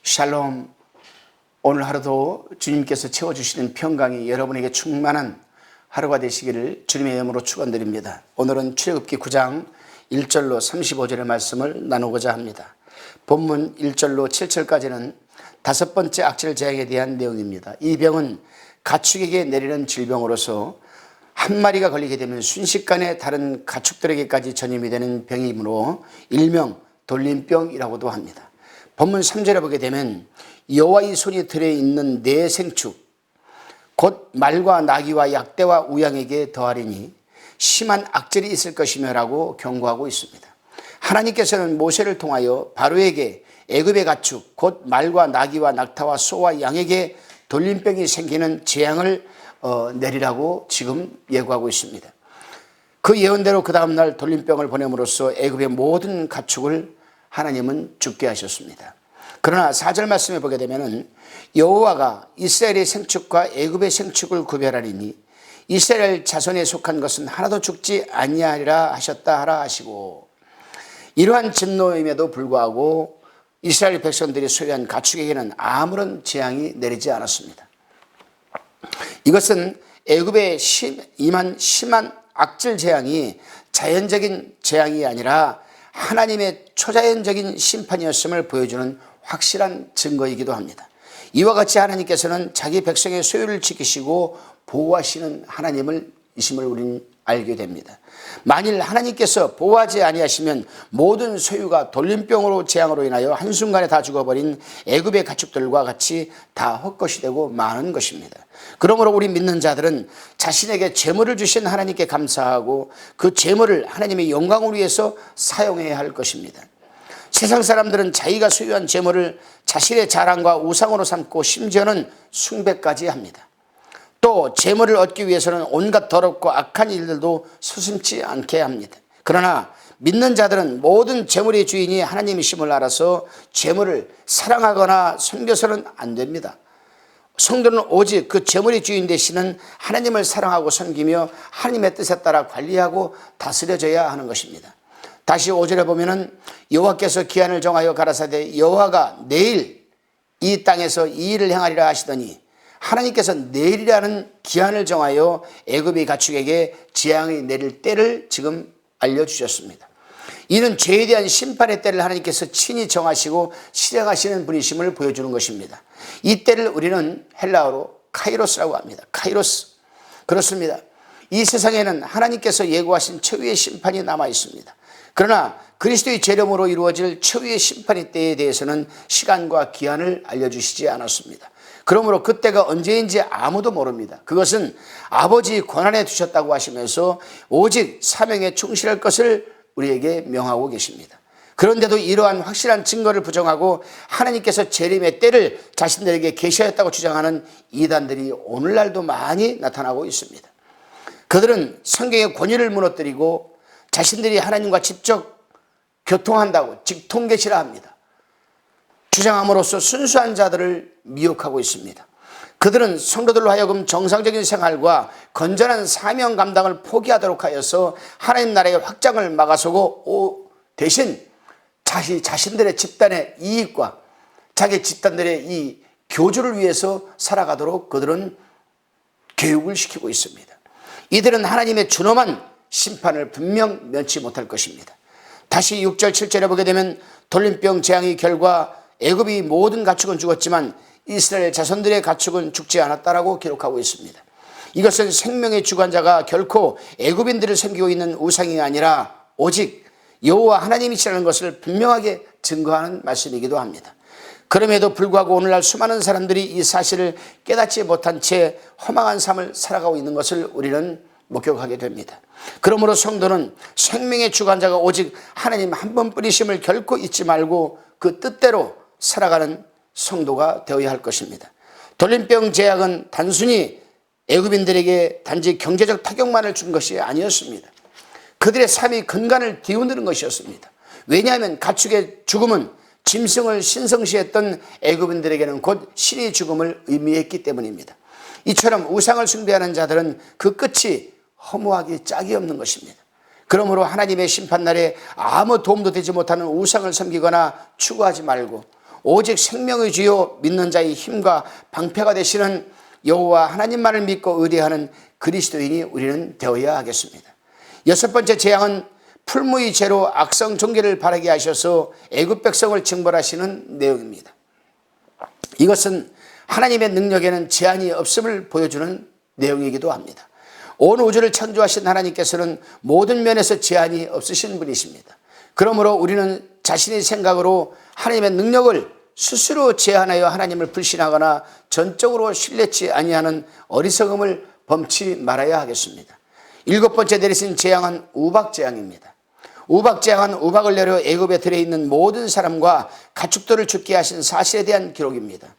샬롬. 오늘 하루도 주님께서 채워주시는 평강이 여러분에게 충만한 하루가 되시기를 주님의 이름으로 축원드립니다. 오늘은 출애굽기 9장 1절로 35절의 말씀을 나누고자 합니다. 본문 1절로 7절까지는 다섯 번째 악질 재앙에 대한 내용입니다. 이 병은 가축에게 내리는 질병으로서 한 마리가 걸리게 되면 순식간에 다른 가축들에게까지 전염이 되는 병이므로 일명 돌림병이라고도 합니다. 본문 3절에 보게 되면 여호와의 손이 들어있는 내 생축 곧 말과 나귀와 약대와 우양에게 더하리니 심한 악질이 있을 것이며 라고 경고하고 있습니다. 하나님께서는 모세를 통하여 바로에게 애굽의 가축 곧 말과 나귀와 낙타와 소와 양에게 돌림병이 생기는 재앙을 내리라고 지금 예고하고 있습니다. 그 예언대로 그 다음날 돌림병을 보냄으로써 애굽의 모든 가축을 하나님은 죽게 하셨습니다. 그러나 4절 말씀에 보게 되면 여호와가 이스라엘의 생축과 애굽의 생축을 구별하리니 이스라엘 자손에 속한 것은 하나도 죽지 아니하리라 하셨다 하라 하시고, 이러한 진노임에도 불구하고 이스라엘 백성들이 소유한 가축에게는 아무런 재앙이 내리지 않았습니다. 이것은 애굽에 임한 심한 악질 재앙이 자연적인 재앙이 아니라 하나님의 초자연적인 심판이었음을 보여주는 확실한 증거이기도 합니다. 이와 같이 하나님께서는 자기 백성의 소유를 지키시고 보호하시는 하나님이심을 우리는 알게 됩니다. 만일 하나님께서 보호하지 아니하시면 모든 소유가 돌림병으로 재앙으로 인하여 한순간에 다 죽어버린 애굽의 가축들과 같이 다 헛것이 되고 마는 것입니다. 그러므로 우리 믿는 자들은 자신에게 재물을 주신 하나님께 감사하고 그 재물을 하나님의 영광을 위해서 사용해야 할 것입니다. 세상 사람들은 자기가 소유한 재물을 자신의 자랑과 우상으로 삼고 심지어는 숭배까지 합니다. 또 재물을 얻기 위해서는 온갖 더럽고 악한 일들도 서슴지 않게 합니다. 그러나 믿는 자들은 모든 재물의 주인이 하나님이심을 알아서 재물을 사랑하거나 섬겨서는 안 됩니다. 성도는 오직 그 재물의 주인 되시는 하나님을 사랑하고 섬기며 하나님의 뜻에 따라 관리하고 다스려져야 하는 것입니다. 다시 5절에 보면은 여호와께서 기한을 정하여 가라사대 여호와가 내일 이 땅에서 이 일을 행하리라 하시더니, 하나님께서 내일이라는 기한을 정하여 애굽의 가축에게 재앙이 내릴 때를 지금 알려주셨습니다. 이는 죄에 대한 심판의 때를 하나님께서 친히 정하시고 실행하시는 분이심을 보여주는 것입니다. 이 때를 우리는 헬라어로 카이로스라고 합니다. 카이로스. 그렇습니다. 이 세상에는 하나님께서 예고하신 최후의 심판이 남아 있습니다. 그러나 그리스도의 재림으로 이루어질 최후의 심판의 때에 대해서는 시간과 기한을 알려주시지 않았습니다. 그러므로 그때가 언제인지 아무도 모릅니다. 그것은 아버지 권한에 두셨다고 하시면서 오직 사명에 충실할 것을 우리에게 명하고 계십니다. 그런데도 이러한 확실한 증거를 부정하고 하나님께서 재림의 때를 자신들에게 계시하였다고 주장하는 이단들이 오늘날도 많이 나타나고 있습니다. 그들은 성경의 권위를 무너뜨리고 자신들이 하나님과 직접 교통한다고 직통계시라 합니다. 주장함으로써 순수한 자들을 미혹하고 있습니다. 그들은 성도들로 하여금 정상적인 생활과 건전한 사명 감당을 포기하도록 하여서 하나님 나라의 확장을 막아서고 대신 자신들의 집단의 이익과 자기 집단들의 이 교주를 위해서 살아가도록 그들은 교육을 시키고 있습니다. 이들은 하나님의 준엄한 심판을 분명 면치 못할 것입니다. 다시 6절 7절에 보게 되면 돌림병 재앙의 결과 애굽의 모든 가축은 죽었지만 이스라엘 자손들의 가축은 죽지 않았다라고 기록하고 있습니다. 이것은 생명의 주관자가 결코 애굽인들을 섬기고 있는 우상이 아니라 오직 여호와 하나님이시라는 것을 분명하게 증거하는 말씀이기도 합니다. 그럼에도 불구하고 오늘날 수많은 사람들이 이 사실을 깨닫지 못한 채 허망한 삶을 살아가고 있는 것을 우리는 목격하게 됩니다. 그러므로 성도는 생명의 주관자가 오직 하나님 한 번뿐이심을 결코 잊지 말고 그 뜻대로 살아가는 성도가 되어야 할 것입니다. 돌림병 재앙은 단순히 애굽인들에게 단지 경제적 타격만을 준 것이 아니었습니다. 그들의 삶의 근간을 뒤흔드는 것이었습니다. 왜냐하면 가축의 죽음은 짐승을 신성시했던 애굽인들에게는 곧 신의 죽음을 의미했기 때문입니다. 이처럼 우상을 숭배하는 자들은 그 끝이 허무하기 짝이 없는 것입니다. 그러므로 하나님의 심판날에 아무 도움도 되지 못하는 우상을 섬기거나 추구하지 말고 오직 생명의 주요 믿는 자의 힘과 방패가 되시는 여호와 하나님만을 믿고 의뢰하는 그리스도인이 우리는 되어야 하겠습니다. 여섯 번째 재앙은 풀무의 죄로 악성 종기를 바라게 하셔서 애굽 백성을 징벌하시는 내용입니다. 이것은 하나님의 능력에는 제한이 없음을 보여주는 내용이기도 합니다. 온 우주를 창조하신 하나님께서는 모든 면에서 제한이 없으신 분이십니다. 그러므로 우리는 자신의 생각으로 하나님의 능력을 스스로 제한하여 하나님을 불신하거나 전적으로 신뢰치 아니하는 어리석음을 범치 말아야 하겠습니다. 일곱 번째 내리신 재앙은 우박재앙입니다. 우박재앙은 우박을 내려 애굽에 들어있는 모든 사람과 가축들을 죽게 하신 사실에 대한 기록입니다.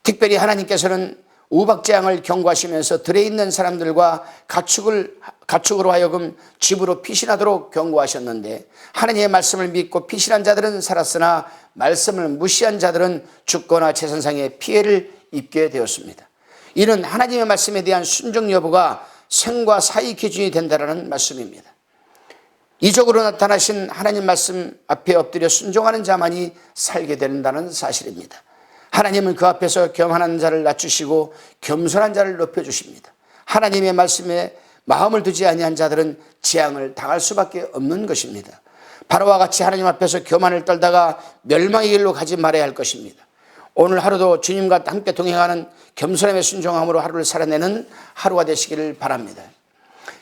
특별히 하나님께서는 우박재앙을 경고하시면서 들어있는 사람들과 가축으로 하여금 집으로 피신하도록 경고하셨는데, 하나님의 말씀을 믿고 피신한 자들은 살았으나 말씀을 무시한 자들은 죽거나 재산상의 피해를 입게 되었습니다. 이는 하나님의 말씀에 대한 순종 여부가 생과 사의 기준이 된다는 말씀입니다. 이적으로 나타나신 하나님 말씀 앞에 엎드려 순종하는 자만이 살게 된다는 사실입니다. 하나님은 그 앞에서 겸하는 자를 낮추시고 겸손한 자를 높여주십니다. 하나님의 말씀에 마음을 두지 아니한 자들은 재앙을 당할 수밖에 없는 것입니다. 바로와 같이 하나님 앞에서 교만을 떨다가 멸망의 길로 가지 말아야 할 것입니다. 오늘 하루도 주님과 함께 동행하는 겸손함의 순종함으로 하루를 살아내는 하루가 되시기를 바랍니다.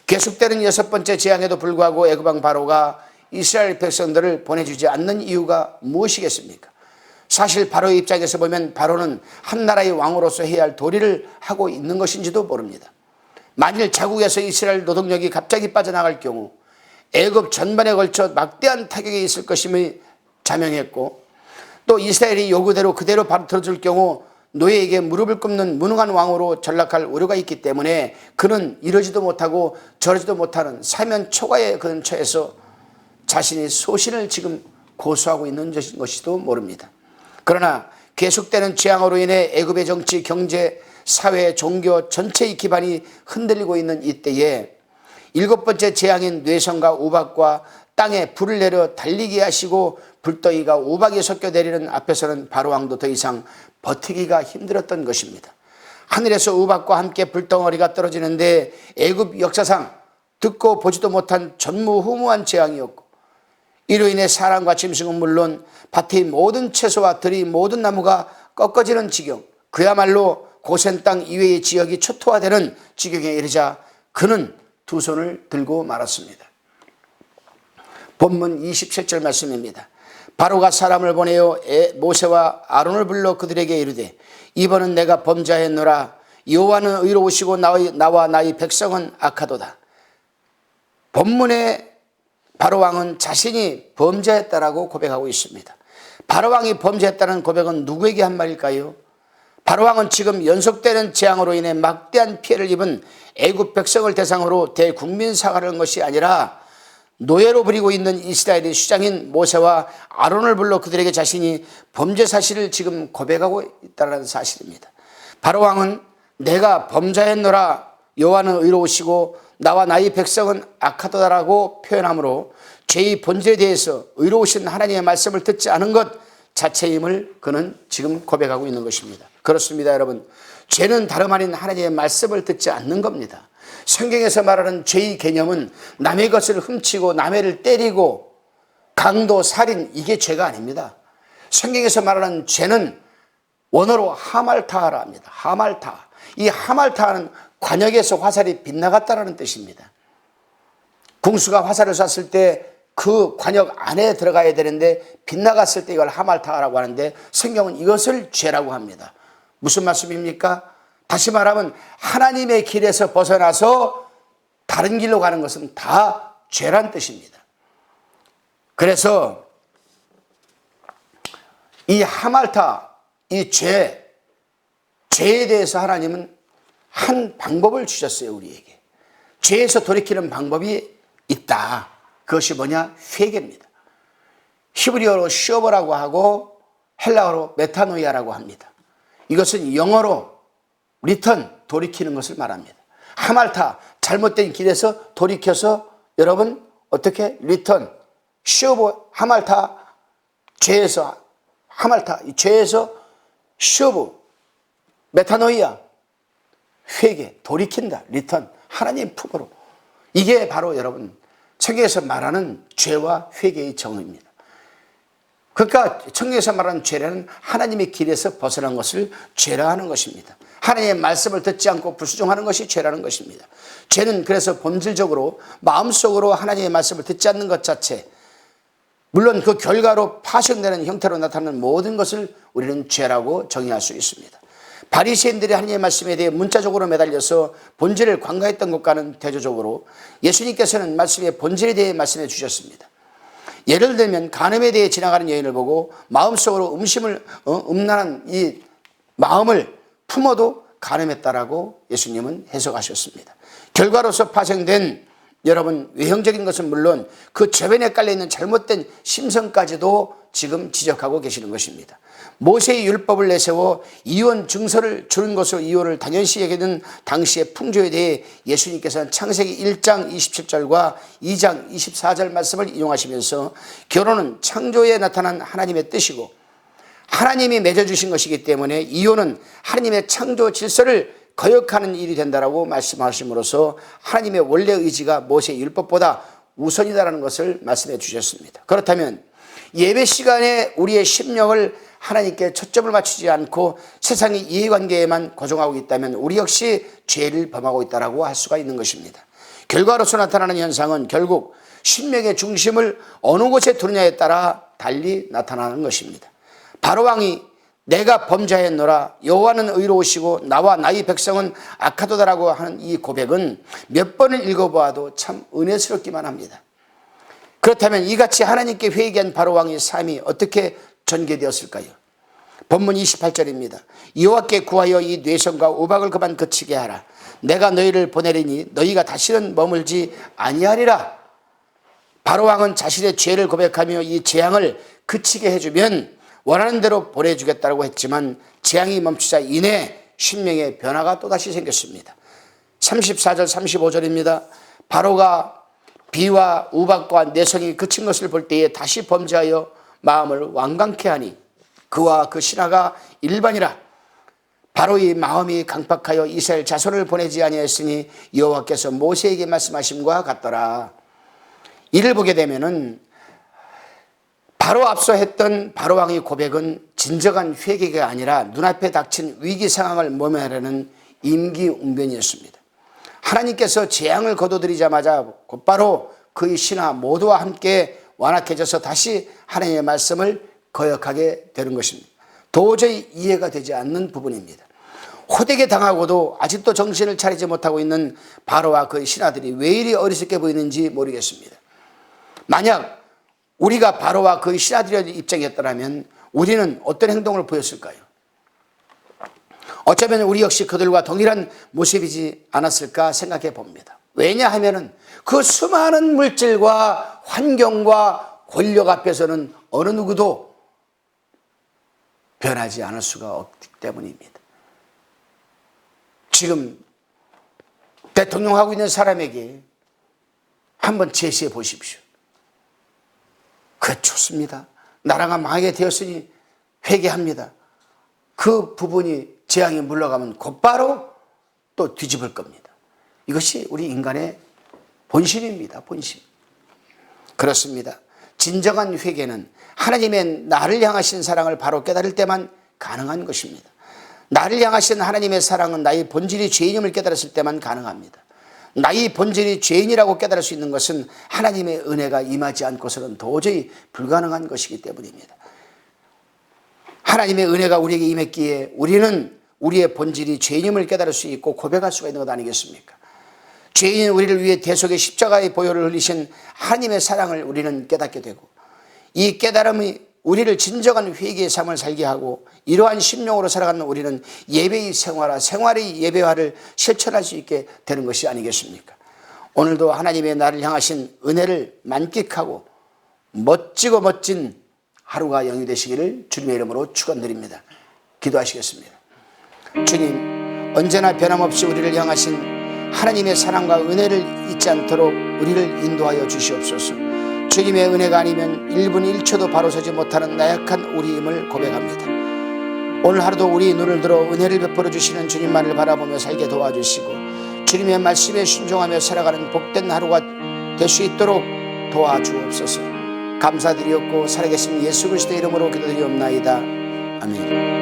계속되는 여섯 번째 재앙에도 불구하고 애굽 왕 바로가 이스라엘 백성들을 보내주지 않는 이유가 무엇이겠습니까? 사실 바로의 입장에서 보면 바로는 한 나라의 왕으로서 해야 할 도리를 하고 있는 것인지도 모릅니다. 만일 자국에서 이스라엘 노동력이 갑자기 빠져나갈 경우 애굽 전반에 걸쳐 막대한 타격이 있을 것임을 자명했고, 또 이스라엘이 요구대로 그대로 바로 들어줄 경우 노예에게 무릎을 꿇는 무능한 왕으로 전락할 우려가 있기 때문에 그는 이러지도 못하고 저러지도 못하는 사면 초과의 근처에서 자신의 소신을 지금 고수하고 있는 것일지도 모릅니다. 그러나 계속되는 재앙으로 인해 애굽의 정치, 경제, 사회, 종교 전체의 기반이 흔들리고 있는 이때에 일곱 번째 재앙인 뇌성과 우박과 땅에 불을 내려 달리게 하시고 불더위가 우박이 섞여 내리는 앞에서는 바로왕도 더 이상 버티기가 힘들었던 것입니다. 하늘에서 우박과 함께 불덩어리가 떨어지는데 애굽 역사상 듣고 보지도 못한 전무후무한 재앙이었고, 이로 인해 사람과 짐승은 물론 밭의 모든 채소와 들의 모든 나무가 꺾어지는 지경, 그야말로 고센 땅 이외의 지역이 초토화되는 지경에 이르자 그는 두 손을 들고 말았습니다. 본문 27절 말씀입니다. 바로가 사람을 보내어 모세와 아론을 불러 그들에게 이르되, 이번은 내가 범죄하였노라. 여호와는 의로우시고 나와 나의 백성은 악하도다. 본문에 바로왕은 자신이 범죄했다라고 고백하고 있습니다. 바로왕이 범죄했다는 고백은 누구에게 한 말일까요? 바로왕은 지금 연속되는 재앙으로 인해 막대한 피해를 입은 애굽 백성을 대상으로 대국민 사과를 한 것이 아니라 노예로 부리고 있는 이스라엘의 수장인 모세와 아론을 불러 그들에게 자신이 범죄 사실을 지금 고백하고 있다는 사실입니다. 바로왕은 내가 범죄했노라, 여호와는 의로우시고 나와 나의 백성은 악하다라고 표현하므로 죄의 본질에 대해서 의로우신 하나님의 말씀을 듣지 않은 것 자체임을 그는 지금 고백하고 있는 것입니다. 그렇습니다, 여러분. 죄는 다름 아닌 하나님의 말씀을 듣지 않는 겁니다. 성경에서 말하는 죄의 개념은 남의 것을 훔치고 남의를 때리고 강도, 살인, 이게 죄가 아닙니다. 성경에서 말하는 죄는 원어로 하말타하라 합니다. 하말타. 이 하말타하는 관역에서 화살이 빗나갔다는 뜻입니다. 궁수가 화살을 쐈을 때 그 관역 안에 들어가야 되는데 빗나갔을 때 이걸 하말타하라고 하는데, 성경은 이것을 죄라고 합니다. 무슨 말씀입니까? 다시 말하면 하나님의 길에서 벗어나서 다른 길로 가는 것은 다 죄란 뜻입니다. 그래서 이 하말타, 이 죄에 대해서 하나님은 한 방법을 주셨어요, 우리에게. 죄에서 돌이키는 방법이 있다. 그것이 뭐냐? 회개입니다. 히브리어로 슈어버라고 하고 헬라어로 메타노이아라고 합니다. 이것은 영어로 리턴, 돌이키는 것을 말합니다. 하말타, 잘못된 길에서 돌이켜서 여러분 어떻게 리턴, 슈어버, 하말타, 죄에서 하말타, 이 죄에서 슈브, 메타노이아, 회개, 돌이킨다, 리턴, 하나님 품으로. 이게 바로 여러분 성경에서 말하는 죄와 회개의 정의입니다. 그러니까 성경에서 말하는 죄라는 하나님의 길에서 벗어난 것을 죄라 하는 것입니다. 하나님의 말씀을 듣지 않고 불순종하는 것이 죄라는 것입니다. 죄는 그래서 본질적으로 마음속으로 하나님의 말씀을 듣지 않는 것 자체, 물론 그 결과로 파생되는 형태로 나타나는 모든 것을 우리는 죄라고 정의할 수 있습니다. 바리새인들이 하나님의 말씀에 대해 문자적으로 매달려서 본질을 관가했던 것과는 대조적으로 예수님께서는 말씀의 본질에 대해 말씀해 주셨습니다. 예를 들면 간음에 대해 지나가는 여인을 보고 마음속으로 음란한 이 마음을 품어도 간음했다라고 예수님은 해석하셨습니다. 결과로서 파생된 여러분 외형적인 것은 물론 그 죄변에 깔려있는 잘못된 심성까지도 지금 지적하고 계시는 것입니다. 모세의 율법을 내세워 이혼 증서를 주는 것으로 이혼을 당연시 여기는 당시의 풍조에 대해 예수님께서는 창세기 1장 27절과 2장 24절 말씀을 인용하시면서 결혼은 창조에 나타난 하나님의 뜻이고 하나님이 맺어주신 것이기 때문에 이혼은 하나님의 창조 질서를 거역하는 일이 된다라고 말씀하심으로써 하나님의 원래 의지가 모세의 율법보다 우선이다라는 것을 말씀해 주셨습니다. 그렇다면 예배 시간에 우리의 심령을 하나님께 초점을 맞추지 않고 세상의 이해관계에만 고정하고 있다면 우리 역시 죄를 범하고 있다라고 할 수가 있는 것입니다. 결과로서 나타나는 현상은 결국 심령의 중심을 어느 곳에 두느냐에 따라 달리 나타나는 것입니다. 바로왕이 내가 범죄하였노라 여호와는 의로우시고 나와 나의 백성은 악하도다라고 하는 이 고백은 몇 번을 읽어보아도 참 은혜스럽기만 합니다. 그렇다면 이같이 하나님께 회개한 바로왕의 삶이 어떻게 전개되었을까요? 본문 28절입니다. 여호와께 구하여 이 뇌성과 우박을 그만 그치게 하라. 내가 너희를 보내리니 너희가 다시는 머물지 아니하리라. 바로왕은 자신의 죄를 고백하며 이 재앙을 그치게 해주면 원하는 대로 보내주겠다고 했지만 재앙이 멈추자 이내 심령의 변화가 또다시 생겼습니다. 34절 35절입니다. 바로가 비와 우박과 내성이 그친 것을 볼 때에 다시 범죄하여 마음을 완강케 하니 그와 그 신하가 일반이라. 바로의 마음이 강팍하여 이스라엘 자손을 보내지 아니하였으니 여호와께서 모세에게 말씀하심과 같더라. 이를 보게 되면은 바로 앞서 했던 바로왕의 고백은 진정한 회개가 아니라 눈앞에 닥친 위기 상황을 모면하려는 임기응변이었습니다. 하나님께서 재앙을 거둬들이자마자 곧바로 그의 신하 모두와 함께 완악해져서 다시 하나님의 말씀을 거역하게 되는 것입니다. 도저히 이해가 되지 않는 부분입니다. 호되게 당하고도 아직도 정신을 차리지 못하고 있는 바로와 그의 신하들이 왜 이리 어리석게 보이는지 모르겠습니다. 만약 우리가 바로와 그의 신하들의 입장이었더라면 우리는 어떤 행동을 보였을까요? 어쩌면 우리 역시 그들과 동일한 모습이지 않았을까 생각해 봅니다. 왜냐하면 그 수많은 물질과 환경과 권력 앞에서는 어느 누구도 변하지 않을 수가 없기 때문입니다. 지금 대통령하고 있는 사람에게 한번 제시해 보십시오. 그래 좋습니다. 나라가 망하게 되었으니 회개합니다. 그 부분이 재앙이 물러가면 곧바로 또 뒤집을 겁니다. 이것이 우리 인간의 본심입니다. 본심. 그렇습니다. 진정한 회개는 하나님의 나를 향하신 사랑을 바로 깨달을 때만 가능한 것입니다. 나를 향하신 하나님의 사랑은 나의 본질이 죄인임을 깨달았을 때만 가능합니다. 나의 본질이 죄인이라고 깨달을 수 있는 것은 하나님의 은혜가 임하지 않고서는 도저히 불가능한 것이기 때문입니다. 하나님의 은혜가 우리에게 임했기에 우리는 우리의 본질이 죄인임을 깨달을 수 있고 고백할 수가 있는 것 아니겠습니까? 죄인인 우리를 위해 대속의 십자가의 보혈을 흘리신 하나님의 사랑을 우리는 깨닫게 되고 이 깨달음이 우리를 진정한 회개의 삶을 살게 하고 이러한 심령으로 살아가는 우리는 예배의 생활화, 생활의 예배화를 실천할 수 있게 되는 것이 아니겠습니까? 오늘도 하나님의 나를 향하신 은혜를 만끽하고 멋지고 멋진 하루가 영이 되시기를 주님의 이름으로 축원드립니다. 기도하시겠습니다. 주님, 언제나 변함없이 우리를 향하신 하나님의 사랑과 은혜를 잊지 않도록 우리를 인도하여 주시옵소서. 주님의 은혜가 아니면 1분 1초도 바로 서지 못하는 나약한 우리임을 고백합니다. 오늘 하루도 우리 눈을 들어 은혜를 베풀어 주시는 주님만을 바라보며 살게 도와주시고 주님의 말씀에 순종하며 살아가는 복된 하루가 될 수 있도록 도와주옵소서. 감사드리옵고 살아계신 예수 그리스도의 이름으로 기도드리옵나이다. 아멘.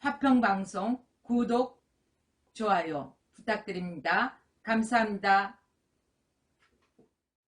화평방송 구독, 좋아요 부탁드립니다. 감사합니다.